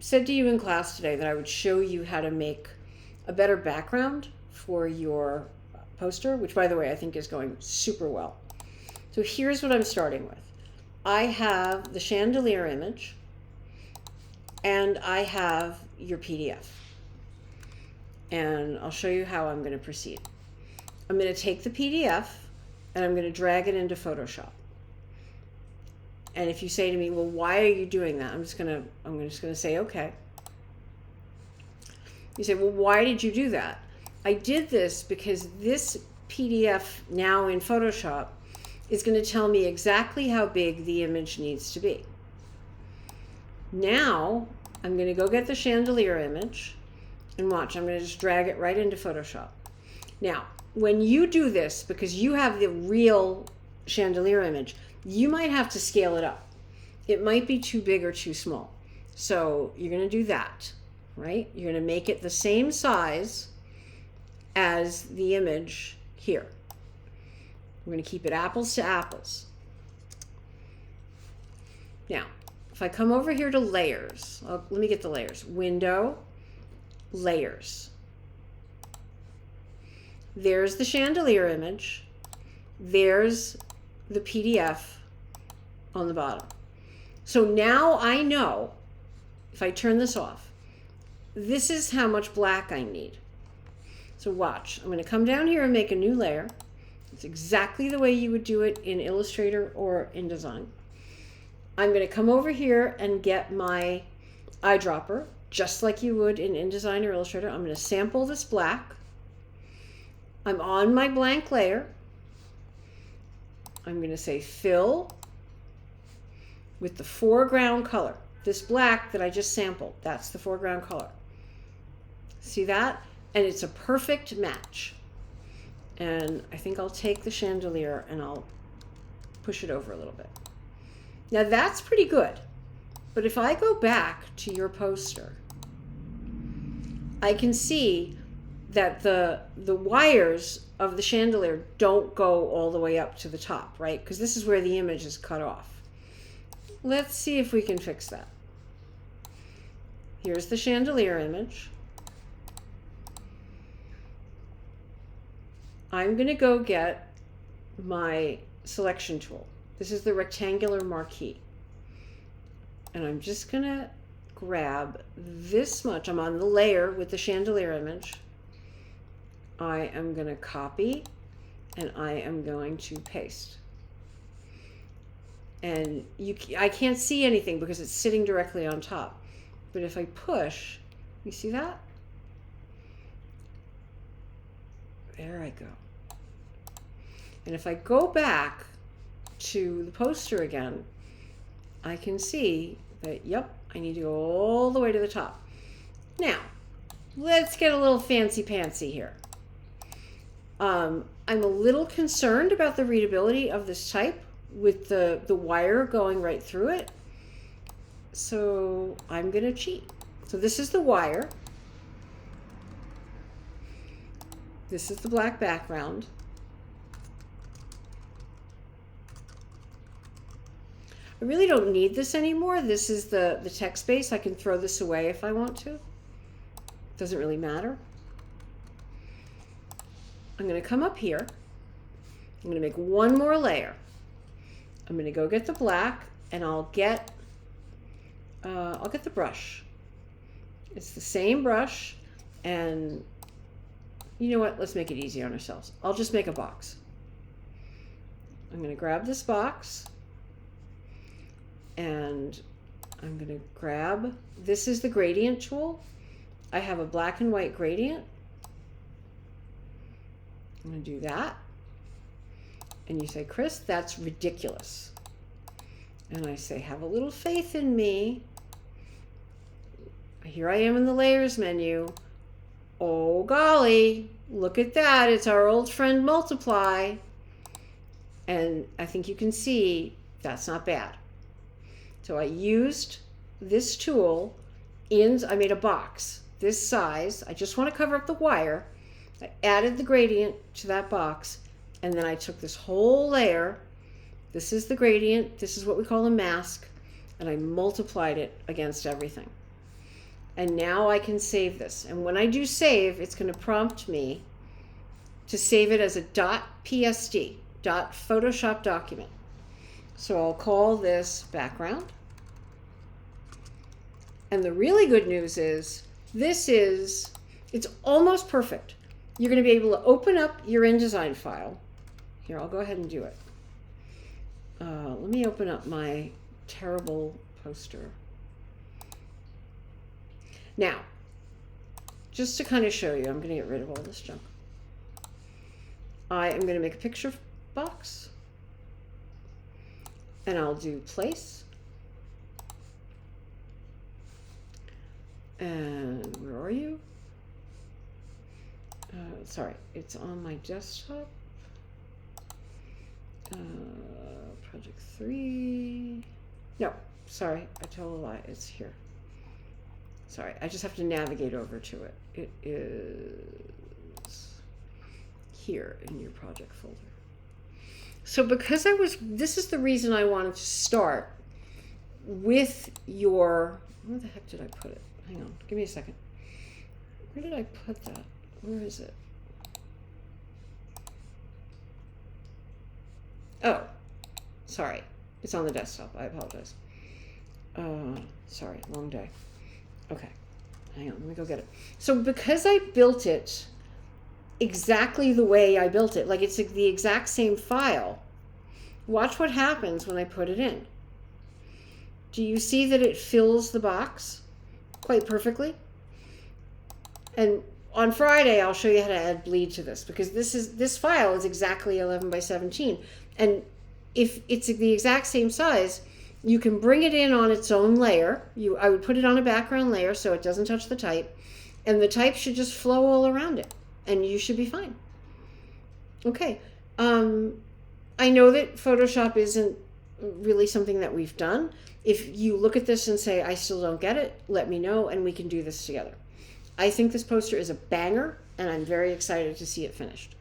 said to you in class today that I would show you how to make a better background for your poster, which by the way, I think is going super well. So here's what I'm starting with. I have the chandelier image and I have your PDF. And I'll show you how I'm going to proceed. I'm going to take the PDF and I'm going to drag it into Photoshop. And if you say to me, well, why are you doing that? I'm just going to say, okay. You say, well, why did you do that? I did this because this PDF now in Photoshop is going to tell me exactly how big the image needs to be. Now I'm going to go get the chandelier image and watch. I'm going to just drag it right into Photoshop. Now, when you do this, because you have the real chandelier image, you might have to scale it up. It might be too big or too small. So you're going to do that, right? You're going to make it the same size as the image here. We're going to keep it apples to apples. Now, if I come over here to layers, let me get the layers. Window, layers. There's the chandelier image. There's the PDF on the bottom. So now I know, if I turn this off, this is how much black I need. So watch. I'm going to come down here and make a new layer. It's exactly the way you would do it in Illustrator or InDesign. I'm going to come over here and get my eyedropper, just like you would in InDesign or Illustrator. I'm going to sample this black. I'm on my blank layer. I'm going to say fill with the foreground color. This black that I just sampled, that's the foreground color. See that? And it's a perfect match. And I think I'll take the chandelier and I'll push it over a little bit. Now that's pretty good. But if I go back to your poster, I can see that the wires of the chandelier don't go all the way up to the top, right? Because this is where the image is cut off. Let's see if we can fix that. Here's the chandelier image. I'm going to go get my selection tool. This is the rectangular marquee. And I'm just going to grab this much. I'm on the layer with the chandelier image. I am going to copy and I am going to paste. And I can't see anything because it's sitting directly on top. But if I push, you see that? There I go. And if I go back to the poster again, I can see that, yep, I need to go all the way to the top. Now, let's get a little fancy-pantsy here. I'm a little concerned about the readability of this type with the wire going right through it. So I'm going to cheat. So this is the wire. This is the black background. I really don't need this anymore. This is the text base. I can throw this away if I want to. Doesn't really matter. I'm going to come up here. I'm going to make one more layer. I'm going to go get the black and I'll get the brush. It's the same brush, and you know what? Let's make it easy on ourselves. I'll just make a box. I'm going to grab this box and I'm going to grab, this is the gradient tool. I have a black and white gradient. I'm going to do that. And you say, Chris, that's ridiculous. And I say, have a little faith in me. Here I am in the layers menu. Oh golly, look at that. It's our old friend multiply. And I think you can see that's not bad. So I used this tool I made a box this size. I just want to cover up the wire. I added the gradient to that box, and then I took this whole layer. This is the gradient. This is what we call a mask, and I multiplied it against everything. And now I can save this. And when I do save, it's going to prompt me to save it as a .psd, .photoshop document. So I'll call this background. And the really good news is, it's almost perfect. You're going to be able to open up your InDesign file. Here, I'll go ahead and do it. Let me open up my terrible poster. Now, just to kind of show you, I'm going to get rid of all this junk. I am going to make a picture box. And I'll do place. And where are you? Sorry, it's on my desktop. Project 3. No, sorry, I told a lie. It's here. Sorry, I just have to navigate over to it. It is here in your project folder. So because this is the reason I wanted to start with your, where the heck did I put it? Hang on, give me a second. Where did I put that? Where is it? Oh, sorry. It's on the desktop. I apologize. Sorry, long day. Okay, hang on, let me go get it. So because I built it exactly the way I built it, like it's the exact same file, watch what happens when I put it in. Do you see that it fills the box quite perfectly? And on Friday, I'll show you how to add bleed to this, because this file is exactly 11 by 17. And if it's the exact same size, you can bring it in on its own layer. I would put it on a background layer so it doesn't touch the type, and the type should just flow all around it, and you should be fine. Okay. I know that Photoshop isn't really something that we've done. If you look at this and say, I still don't get it, let me know, and we can do this together. I think this poster is a banger, and I'm very excited to see it finished.